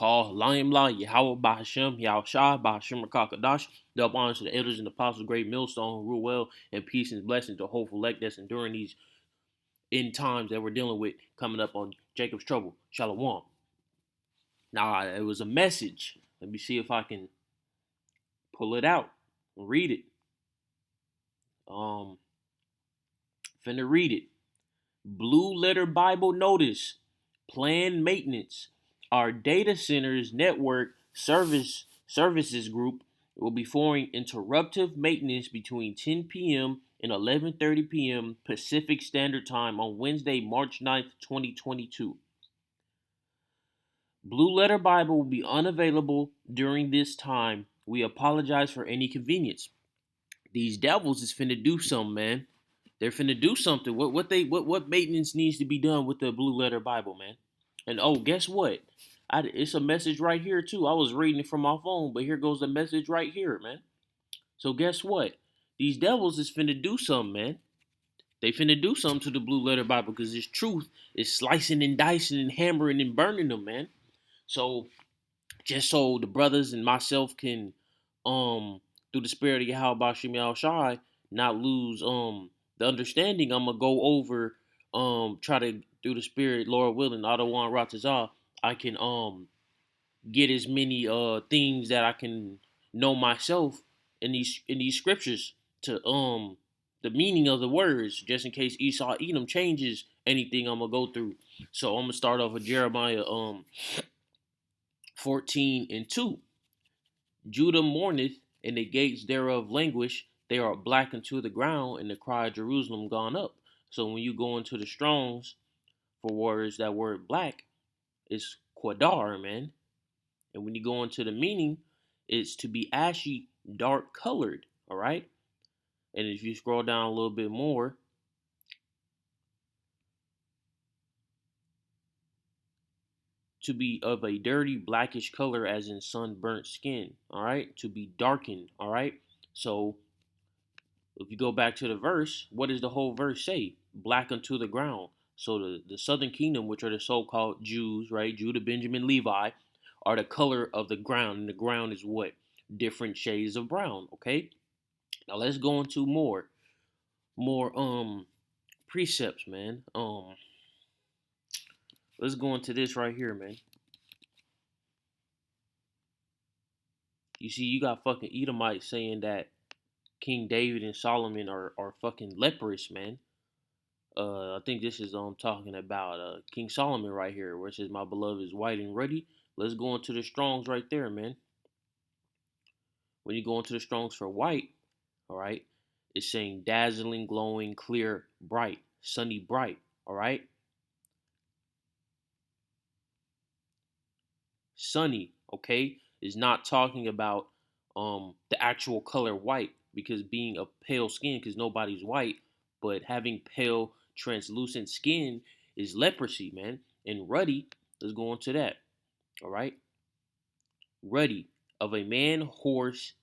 Call Lion La, Yahweh Bahashem, Yahushua, Bahashem Rakakadash. Double honors to the elders and apostles, great millstone, who rule well, and peace and blessings to hopeful elect that's enduring these end times that we're dealing with coming up on Jacob's trouble. Shalom. Now, it was a message. Let me see if I can pull it out and read it. Finna read it. Blue Letter Bible notice. Planned maintenance. Our data centers network services group will be forming interruptive maintenance between 10 p.m. and 11:30 p.m. Pacific Standard Time on Wednesday, March 9th, 2022. Blue Letter Bible will be unavailable during this time. We apologize for any inconvenience. These devils is finna do something, man. They're finna do something. What maintenance needs to be done with the Blue Letter Bible, man? And oh, guess what? It's a message right here too. I was reading it from my phone, but here goes the message right here, man. So guess what? These devils is finna do something, man. They finna do something to the Blue Letter Bible because this truth is slicing and dicing and hammering and burning them, man. So just so the brothers and myself can, through the spirit of Yahweh Bashim Shai, not lose the understanding, I'm gonna go over try to through the spirit, Lord willing, Adawan Ratazah, I can get as many things that I can know myself in these scriptures to the meaning of the words, just in case Esau Edom changes anything I'm gonna go through. So I'm gonna start off with Jeremiah 14:2. Judah mourneth, and the gates thereof languish. They are black unto the ground, and the cry of Jerusalem gone up. So when you go into the Strongs for words, that word black is quadar, man. And when you go into the meaning, it's to be ashy, dark colored. All right. And if you scroll down a little bit more, to be of a dirty blackish color, as in sunburnt skin. All right. To be darkened. All right. So if you go back to the verse, what does the whole verse say? Black unto the ground. So the southern kingdom, which are the so-called Jews, right? Judah, Benjamin, Levi, are the color of the ground. And the ground is what? Different shades of brown. Okay. Now let's go into more precepts, man. Let's go into this right here, man. You see, you got fucking Edomites saying that King David and Solomon are fucking leprous, man. I think this is talking about King Solomon right here, where it says, "My beloved is white and ruddy." Let's go into the Strongs right there, man. When you go into the Strongs for white, all right, it's saying dazzling, glowing, clear, bright, sunny, bright. All right, sunny. Okay, is not talking about the actual color white, because being a pale skin, because nobody's white, but having pale translucent skin is leprosy, man. And ruddy, let's go into that. All right, ruddy, of a man, horse,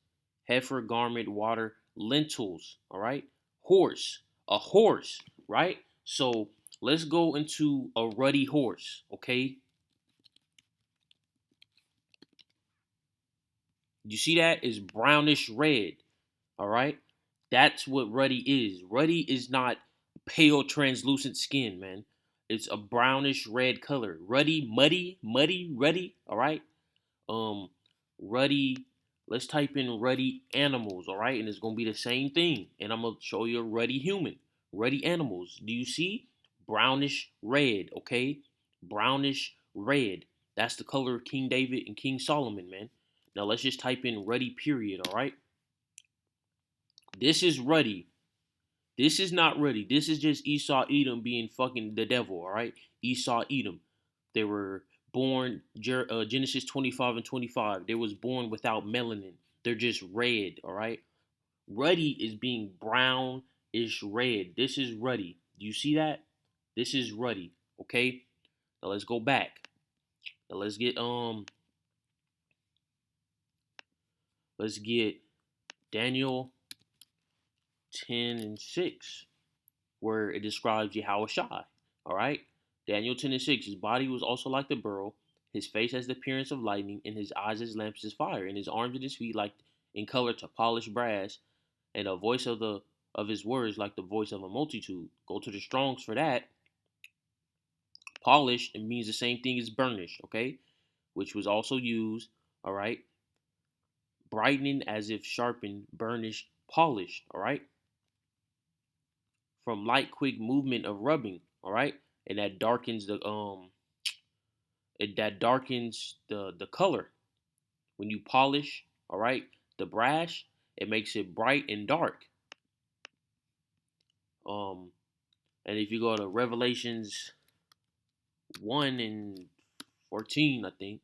heifer, garment, water, lentils. All right, horse, a horse, right? So let's go into a ruddy horse. Okay, you see that is brownish red. All right, that's what ruddy is. Ruddy is not pale translucent skin, man. It's a brownish red color. Ruddy, muddy, ruddy. All right. Um, ruddy. Let's type in ruddy animals. All right, and it's gonna be the same thing. And I'm gonna show you a ruddy human. Ruddy animals. Do you see brownish red? Okay, brownish red. That's the color of King David and King Solomon, man. Now let's just type in ruddy period. All right. This is ruddy. This is not ruddy. This is just Esau Edom being fucking the devil, all right? Esau Edom. They were born, Genesis 25 and 25. They was born without melanin. They're just red, all right? Ruddy is being brownish red. This is ruddy. Do you see that? This is ruddy, okay? Now let's go back. Now let's get Daniel 10 and 6, where it describes Yahweh Shai. All right. Daniel 10 and 6. His body was also like the beryl. His face has the appearance of lightning, and his eyes as lamps as fire, and his arms and his feet like in color to polished brass, and a voice of his words like the voice of a multitude. Go to the Strongs for that. Polished, it means the same thing as burnished, okay? Which was also used, all right? Brightening as if sharpened, burnished, polished, all right? From light, quick movement of rubbing, all right? And that darkens the color. When you polish, all right, the brass, it makes it bright and dark. Um, and if you go to Revelations 1 and 14, I think,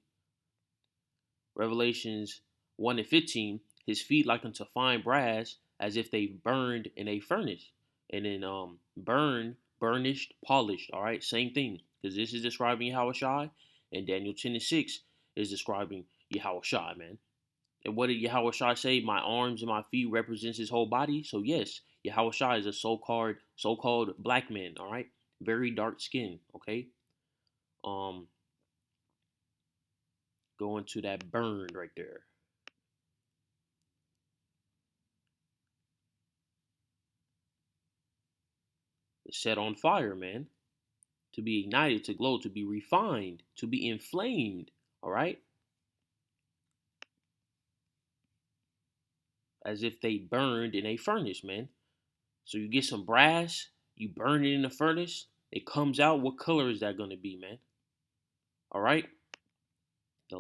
Revelations 1 and 15, his feet like unto fine brass, as if they burned in a furnace. And then burned, burnished, polished. All right, same thing. Because this is describing Yahushua, and Daniel 10 and 6 is describing Yahushua, man. And what did Yahushua say? My arms and my feet represents his whole body. So yes, Yahushua is a so-called black man, all right? Very dark skin, okay? Um, Going to that burned right there. It's set on fire, man. To be ignited, to glow, to be refined, to be inflamed, all right? As if they burned in a furnace, man. So you get some brass, you burn it in the furnace, it comes out. What color is that going to be, man? All right? So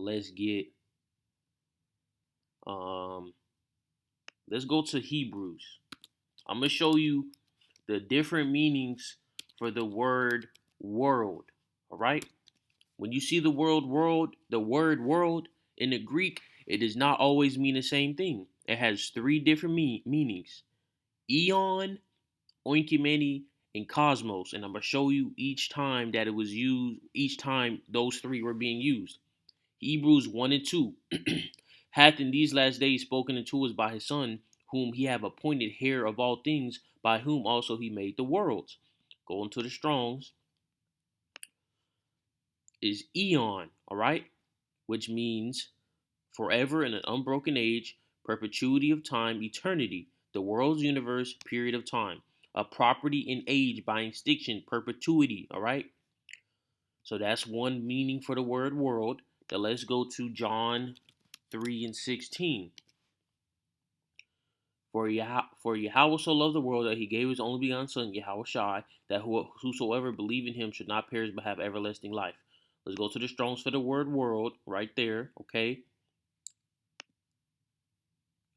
um let's go to Hebrews. I'm going to show you the different meanings for the word world, all right? When you see the word world in the Greek, it does not always mean the same thing. It has three different meanings: eon, oikumene, and cosmos. And I'm gonna show you each time that it was used, each time those three were being used. Hebrews 1 and 2 hath in these last days spoken unto us by his Son, whom he have appointed heir of all things, by whom also he made the worlds. Go into the Strongs, is eon, all right, which means forever in an unbroken age, perpetuity of time, eternity, the world's universe, period of time, a property in age by extinction, perpetuity, all right? So that's one meaning for the word world. Now let's go to John 3 and 16. For Yahweh so loved the world that he gave his only begotten Son, Yahweh Shai, that whosoever believe in him should not perish but have everlasting life. Let's go to the Strongs for the word world right there, okay?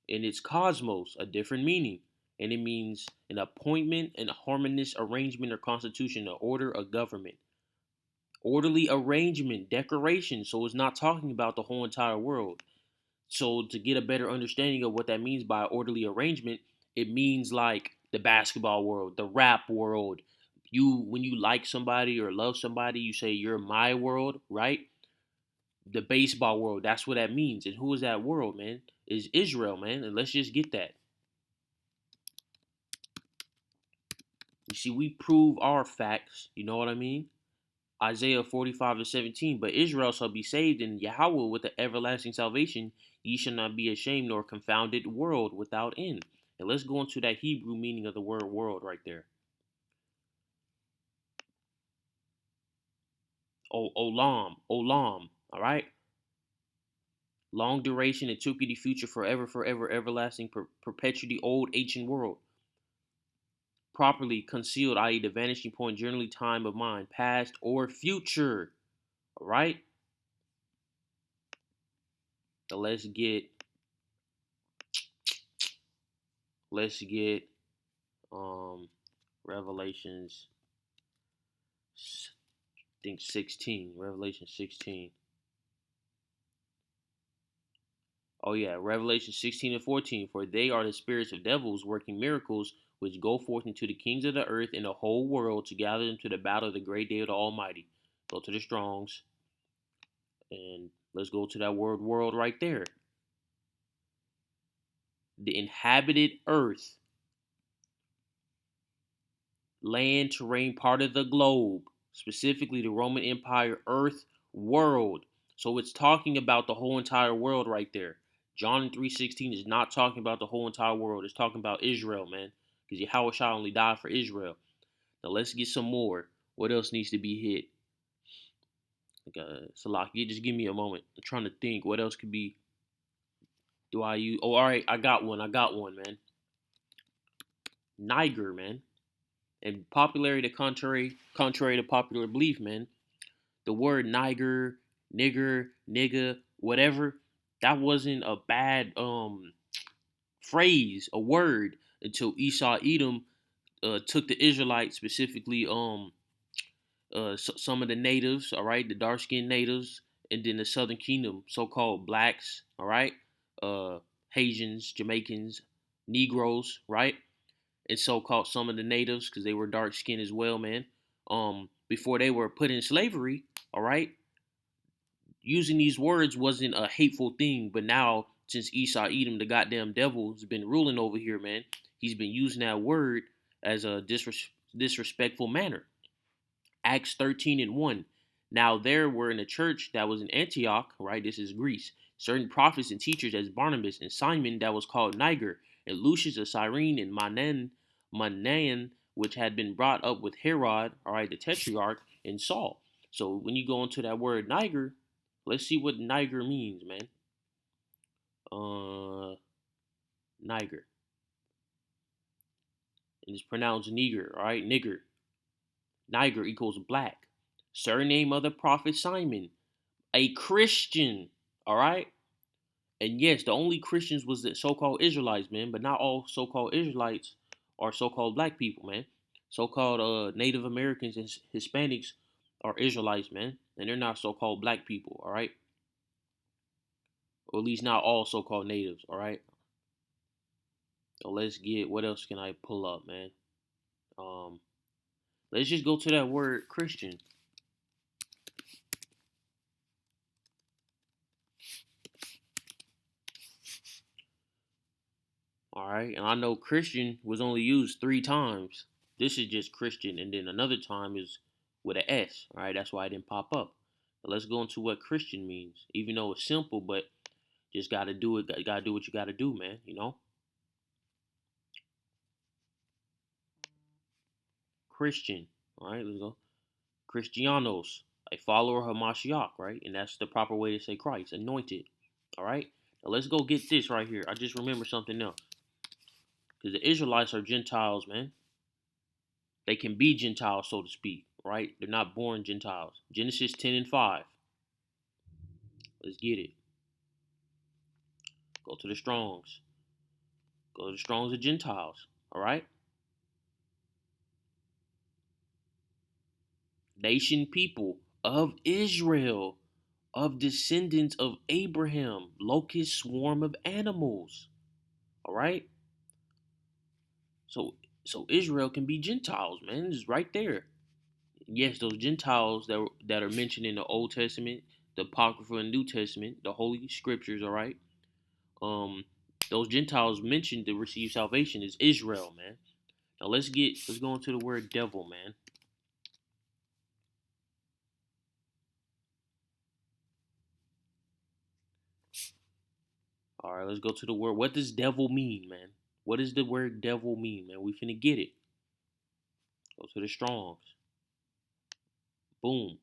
And it's cosmos, a different meaning. And it means an appointment, an harmonious arrangement or constitution, an order, a government. Orderly arrangement, decoration. So it's not talking about the whole entire world. So to get a better understanding of what that means by orderly arrangement, it means like the basketball world, the rap world. When you like somebody or love somebody, you say you're my world, right? The baseball world, that's what that means. And who is that world, man? Is Israel, man. And let's just get that. You see, we prove our facts. You know what I mean? Isaiah 45 and 17. But Israel shall be saved in Yahweh with the everlasting salvation. Ye shall not be ashamed nor confounded, world without end. And let's go into that Hebrew meaning of the word world right there. Olam, all right? Long duration, antiquity, future, forever, forever, everlasting, perpetuity, old, ancient world. Properly concealed, i.e., the vanishing point, generally time of mind, past or future. All right? So let's get Revelations, I think 16. Revelation 16. Oh yeah, Revelation 16 and 14. For they are the spirits of devils working miracles, which go forth into the kings of the earth and the whole world to gather them to the battle of the great day of the Almighty. Go to the Strongs. And let's go to that word world right there. The inhabited earth, land, terrain, part of the globe, specifically the Roman Empire, earth, world. So it's talking about the whole entire world right there. John 3:16 is not talking about the whole entire world. It's talking about Israel, man. Because Yahweh Shah only died for Israel. Now let's get some more. What else needs to be hit? Salaki, just give me a moment. I'm trying to think. What else could be? Do I use? Oh, all right. I got one. Man. Niger, man. And popularity, contrary to popular belief, man. The word Niger, nigger, nigga, whatever, that wasn't a bad phrase, a word until Esau Edom took the Israelites, specifically some of the natives, all right, the dark skinned natives, and then the Southern Kingdom, so called blacks, all right, uh, Haitians, Jamaicans, Negroes, right, and so called some of the natives because they were dark skinned as well, man. Before they were put in slavery, all right, using these words wasn't a hateful thing, but now since Esau Edom, the goddamn devil, has been ruling over here, man, he's been using that word as a disrespectful manner. Acts 13 and 1. Now there were in a church that was in Antioch, right? This is Greece. Certain prophets and teachers as Barnabas and Simon that was called Niger, and Lucius of Cyrene and Manaen, which had been brought up with Herod, all right, the tetrarch, and Saul. So when you go into that word Niger, let's see what Niger means, man. Niger. And it's pronounced nigger, all right? Nigger. Niger equals black. Surname of the prophet Simon, a Christian, all right? And yes, the only Christians was the so-called Israelites, man, but not all so-called Israelites are so-called black people, man. So-called Native Americans and Hispanics are Israelites, man, and they're not so-called black people, all right? Or at least not all so-called natives, all right? So let's get, what else can I pull up, man? Um, let's just go to that word Christian. All right, and I know Christian was only used 3 times. This is just Christian, and then another time is with an S. All right, that's why it didn't pop up. But let's go into what Christian means. Even though it's simple, but just gotta do it. Gotta do what you gotta do, man. You know, Christian. All right, let's go. Christianos, a follower of Mashiach, right? And that's the proper way to say Christ, anointed. All right. Now let's go get this right here. I just remember something else. Because the Israelites are Gentiles, man. They can be Gentiles, so to speak, right? They're not born Gentiles. Genesis 10 and 5. Let's get it. Go to the Strongs. Go to the Strongs of Gentiles, all right? Nation people of Israel, of descendants of Abraham, locust swarm of animals, all right? So so Israel can be Gentiles, man. It's right there. Yes, those Gentiles that are mentioned in the Old Testament, the Apocrypha and New Testament, the Holy Scriptures, all right? Um, those Gentiles mentioned to receive salvation is Israel, man. Now let's go into the word devil, man. All right, let's go to the word. What does devil mean, man? What does the word devil mean, man? We finna get it. Go to the Strongs. Boom.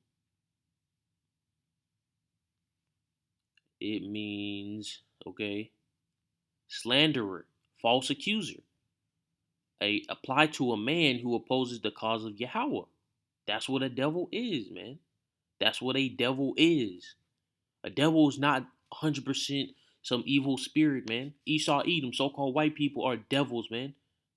It means okay, slanderer, false accuser. Apply to a man who opposes the cause of Yahweh. That's what a devil is, man. That's what a devil is. A devil is not 100% some evil spirit, man. Esau, Edom, so-called white people are devils, man.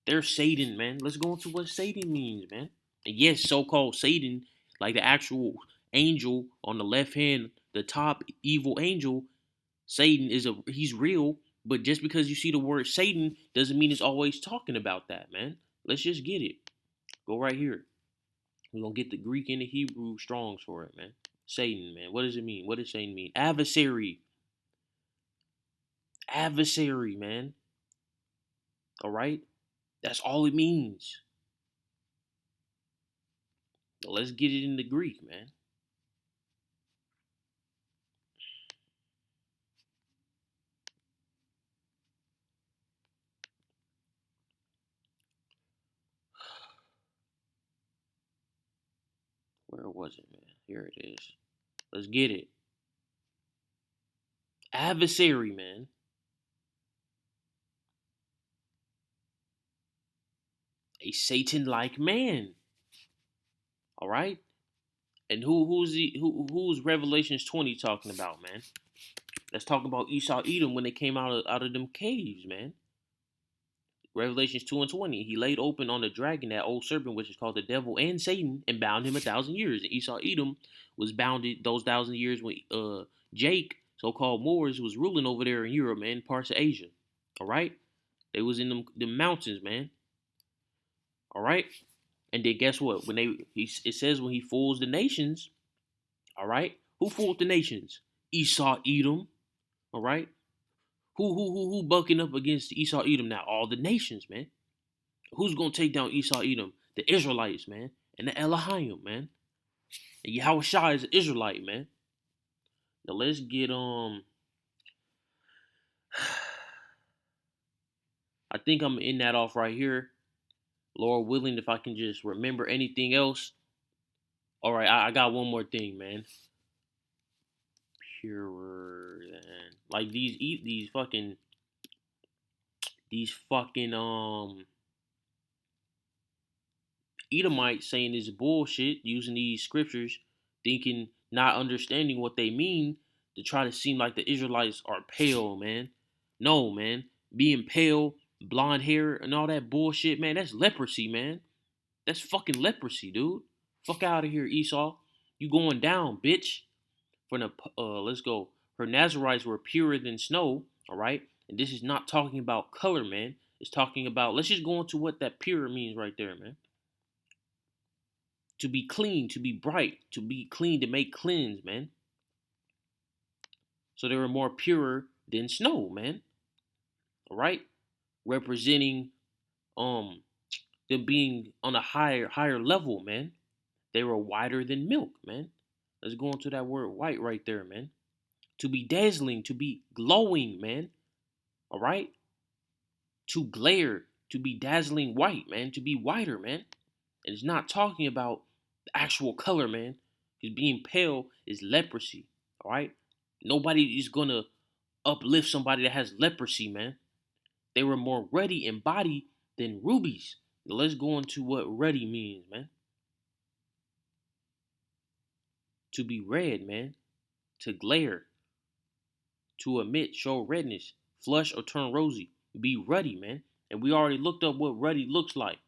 They're Satan, man. Let's go into what Satan means, man. And yes, so-called Satan, like the actual angel on the left hand, the top evil angel, Satan he's real. But just because you see the word Satan doesn't mean it's always talking about that, man. Let's just get it. Go right here. We're gonna get the Greek and the Hebrew strongs for it, man. Satan, man. What does it mean? What does Satan mean? Adversary. Adversary, man. All right? That's all it means. So let's get it in the Greek, man. Where was it, man? Here it is. Let's get it. Adversary, man. A Satan-like man. All right. And who's Revelations 20 talking about, man? Let's talk about Esau Edom when they came out of them caves, man. Revelations 2 and 20. He laid open on the dragon, that old serpent, which is called the devil and Satan, and bound him 1,000 years. And Esau Edom was bounded those 1,000 years when Jake, so-called Moors, was ruling over there in Europe, man, parts of Asia. All right? They was in them mountains, man. All right? And then guess what? It says when he fools the nations, all right? Who fooled the nations? Esau Edom, all right? Who bucking up against Esau Edom now? All the nations, man. Who's gonna take down Esau Edom? The Israelites, man, and the Elohim, man. And Yahweh Shai is an Israelite, man. Now let's get I think I'm in that off right here. Lord willing, if I can just remember anything else. All right, I got one more thing, man. Purer than like these fucking Edomites saying this bullshit, using these scriptures, thinking, not understanding what they mean, to try to seem like the Israelites are pale, man. No, man. Being pale, blonde hair, and all that bullshit, man, that's leprosy, man. That's fucking leprosy, dude. Fuck out of here, Esau. You going down, bitch. From the let's go. Her Nazarites were purer than snow, all right? And this is not talking about color, man. It's talking about, let's just go into what that pure means right there, man. To be clean, to be bright, to be clean, to make cleanse, man. So they were more pure than snow, man. All right, representing them being on a higher level, man. They were whiter than milk, man. Let's go into that word white right there, man. To be dazzling, to be glowing, man. All right, to glare, to be dazzling white, man. To be whiter, man. And it's not talking about the actual color, man. Because being pale is leprosy. All right. Nobody is gonna uplift somebody that has leprosy, man. They were more ruddy in body than rubies. Now let's go into what ruddy means, man. To be red, man. To glare. To emit, show redness. Flush or turn rosy. Be ruddy, man. And we already looked up what ruddy looks like.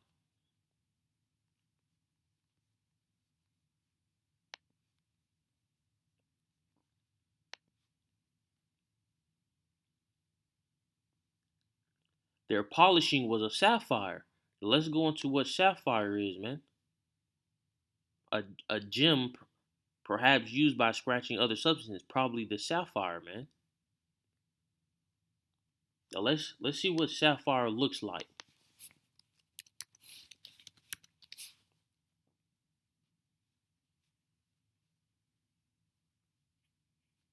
Their polishing was a sapphire. Let's go into what sapphire is, man. A gem perhaps used by scratching other substances, probably the sapphire, man. Now let's see what sapphire looks like.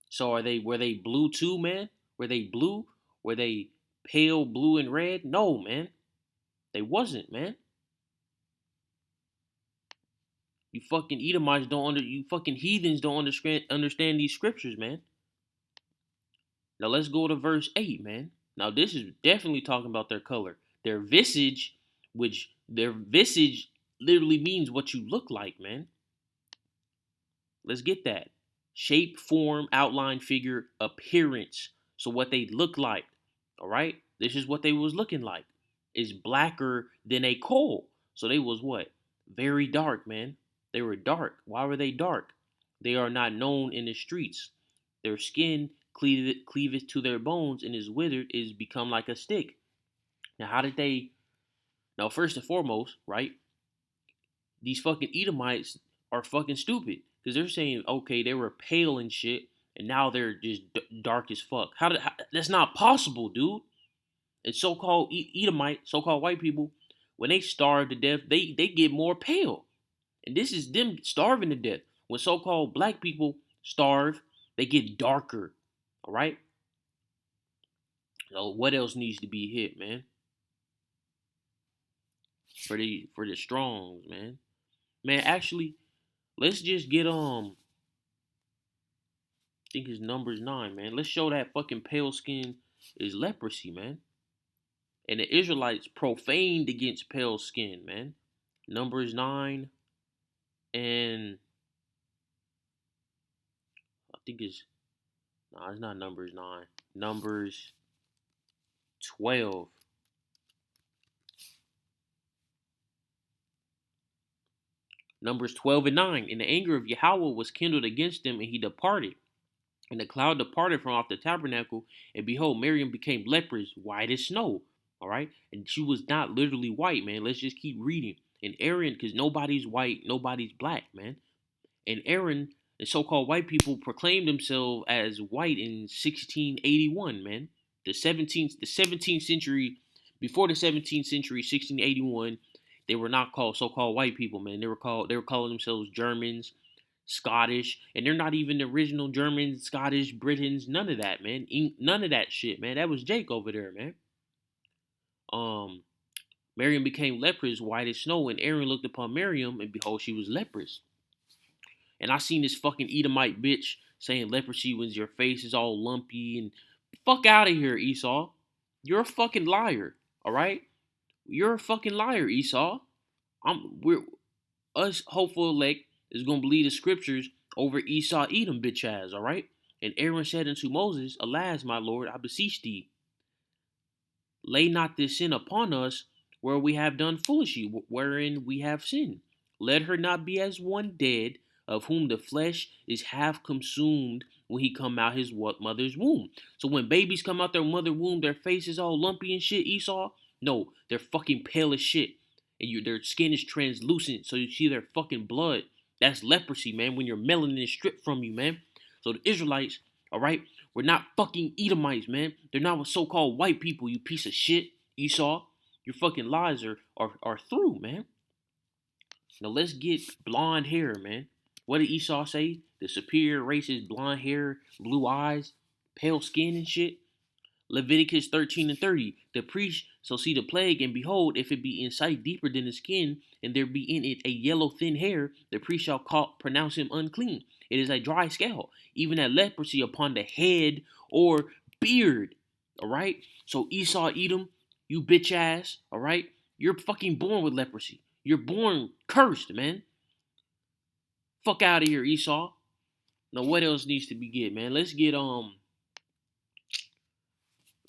So were they blue too, man? Were they blue? Were they pale blue and red? No, man. They wasn't, man. You fucking Edomites you fucking heathens don't understand these scriptures, man. Now let's go to verse 8, man. Now this is definitely talking about their color. Their visage, which their visage literally means what you look like, man. Let's get that. Shape, form, outline, figure, appearance. So what they look like. All right? This is what they was looking like. Is blacker than a coal. So they was what? Very dark, man. They were dark. Why were they dark? They are not known in the streets. Their skin cleaveth to their bones and is withered, is become like a stick. Now, how did they? Now, first and foremost, right? These fucking Edomites are fucking stupid because they're saying, okay, they were pale and shit, and now they're just dark as fuck. That's not possible, dude? And so-called Edomite, so-called white people, when they starve to death, they get more pale, and this is them starving to death. When so-called black people starve, they get darker. All right. So what else needs to be hit, man? For the strongs, man. Man, actually, Let's just get I think his number's 9, man. Let's show that fucking pale skin is leprosy, man. And the Israelites profaned against pale skin, man. Numbers 9 and I think it's no, it's not numbers 9. Numbers 12. Numbers 12 and 9. And the anger of Yahweh was kindled against them, and he departed. And the cloud departed from off the tabernacle, and behold, Miriam became leprous, white as snow. All right, and she was not literally white, man. Let's just keep reading. And Aaron, because nobody's white, nobody's black, man. And Aaron, the so-called white people, proclaimed themselves as white in 1681, man. The 17th century, before the 17th century, 1681, they were not called so-called white people, man. They were calling themselves Germans, Scottish, and they're not even the original Germans, Scottish, Britons, none of that, man. None of that shit, man. That was Jake over there, man. Um, Miriam became leprous, white as snow, and Aaron looked upon Miriam, and behold, she was leprous. And I seen this fucking Edomite bitch saying leprosy when your face is all lumpy and fuck out of here, Esau. You're a fucking liar, all right? You're a fucking liar, Esau. We're us hopeful elect is gonna believe the scriptures over Esau Edom bitch ass, all right? And Aaron said unto Moses, Alas, my lord, I beseech thee, lay not this sin upon us, where we have done foolishly, wherein we have sinned. Let her not be as one dead, of whom the flesh is half consumed when he come out his mother's womb. So when babies come out their mother womb, their face is all lumpy and shit, Esau. No, they're fucking pale as shit. And their skin is translucent, so you see their fucking blood. That's leprosy, man, when your melanin is stripped from you, man. So the Israelites, all right, we're not fucking Edomites, man. They're not with so-called white people, you piece of shit, Esau. Your fucking lies are through, man. Now let's get blonde hair, man. What did Esau say? The superior race is blonde hair, blue eyes, pale skin and shit. Leviticus 13 and 30. The priest shall see the plague, and behold, if it be in sight deeper than the skin, and there be in it a yellow thin hair, the priest shall pronounce him unclean. It is a dry scale, even a leprosy upon the head or beard. All right? So Esau, Edom, you bitch ass, all right? You're fucking born with leprosy. You're born cursed, man. Fuck out of here, Esau. Now what else needs to be get, man? Let's get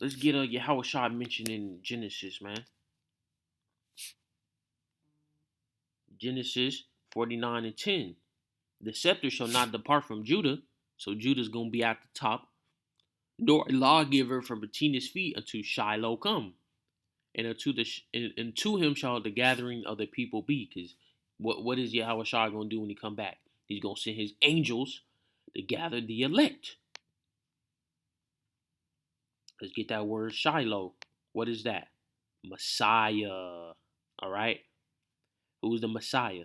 Yahweh Shah mentioned in Genesis, man. Genesis 49 and 10. The scepter shall not depart from Judah, so Judah's gonna be at the top, nor a lawgiver from between his feet until Shiloh come, and unto him shall the gathering of the people be. Because what is Yahweh Shah gonna do when he come back? He's gonna send his angels to gather the elect. Let's get that word Shiloh. What is that? Messiah. All right. Who's the Messiah?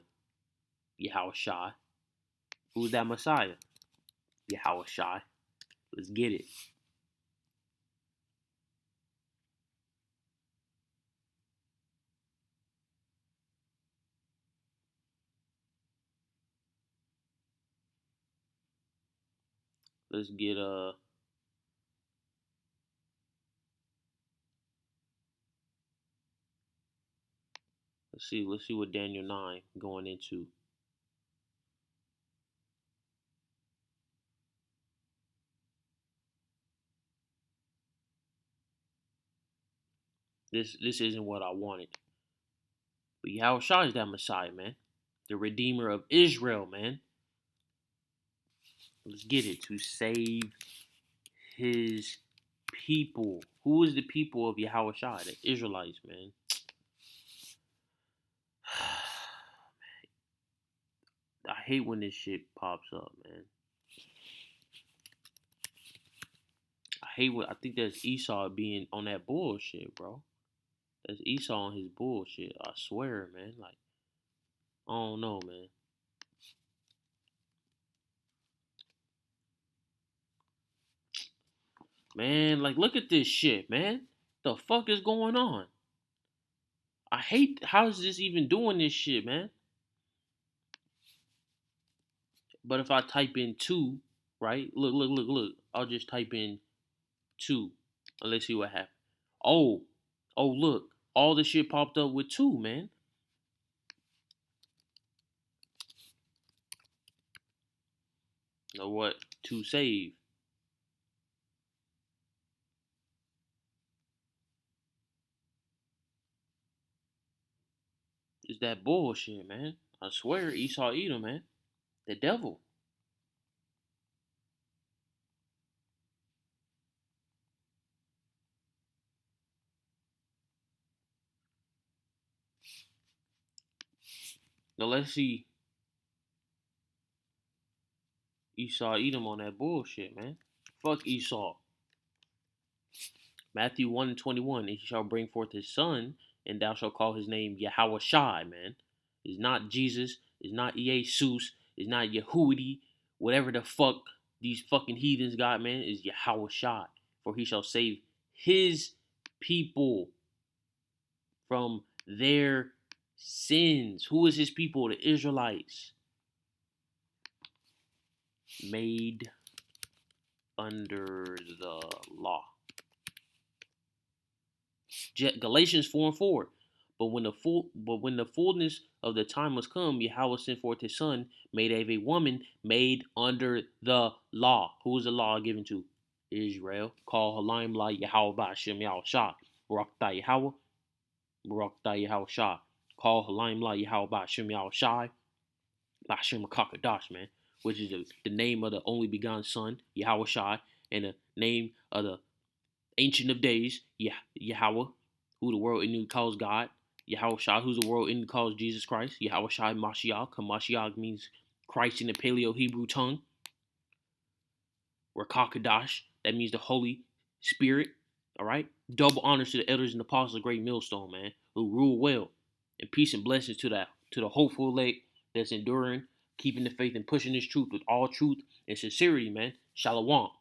Yahweh Shai. Who's that Messiah? Yahweh Shai. Let's get it. Let's get let's see what Daniel 9 going into. This isn't what I wanted. But Yahweh Shai is that Messiah, man. The Redeemer of Israel, man. Let's get it. To save his people. Who is the people of Yahweh Shai? The Israelites, man. I hate when this shit pops up, man. I think that's Esau being on that bullshit, bro. That's Esau on his bullshit. I swear, man. Like, I don't know, man. Man, like, look at this shit, man. The fuck is going on? I hate, how is this even doing this shit, man? But if I type in two, right? Look. I'll just type in two. And let's see what happens. Oh, look. All the shit popped up with two, man. You know what? To save. It's that bullshit, man. I swear, Esau Edom, man. The devil. Now let's see Esau Edom on that bullshit, man. Fuck Esau. Matthew 1 and 21, and he shall bring forth his son, and thou shalt call his name Yahweh Shai, man. It's not Jesus, it's not Jesus, it's not Yehudi, whatever the fuck these fucking heathens got, man, is Yahweh Shai. For he shall save his people from their sins. Who is his people? The Israelites. Made under the law. Galatians 4 and 4. But when the fullness of the time was come, Yahweh sent forth his son, made of a woman, made under the law. Who was the law given to? Israel. Call Halim La Yahweh Ba'Shem Yahweh Shah. Barak Yahweh. Barak Yahweh Shah. Call Halim La Yahweh Ba'Shem Yahweh Shah. Ba'Shem Kakadash, man. Which is the name of the only begotten son, Yahweh Shai, and the name of the Ancient of Days, Yahweh, who the world in calls God. Yahweh Shai, who's the world in calls Jesus Christ. Yahweh Shai Mashiach. Mashiach means Christ in the Paleo Hebrew tongue. Rakakadash, that means the Holy Spirit. All right? Double honors to the elders and apostles of Great Millstone, man, who rule well. And peace and blessings to the hopeful elect that's enduring, keeping the faith and pushing this truth with all truth and sincerity, man. Shalom.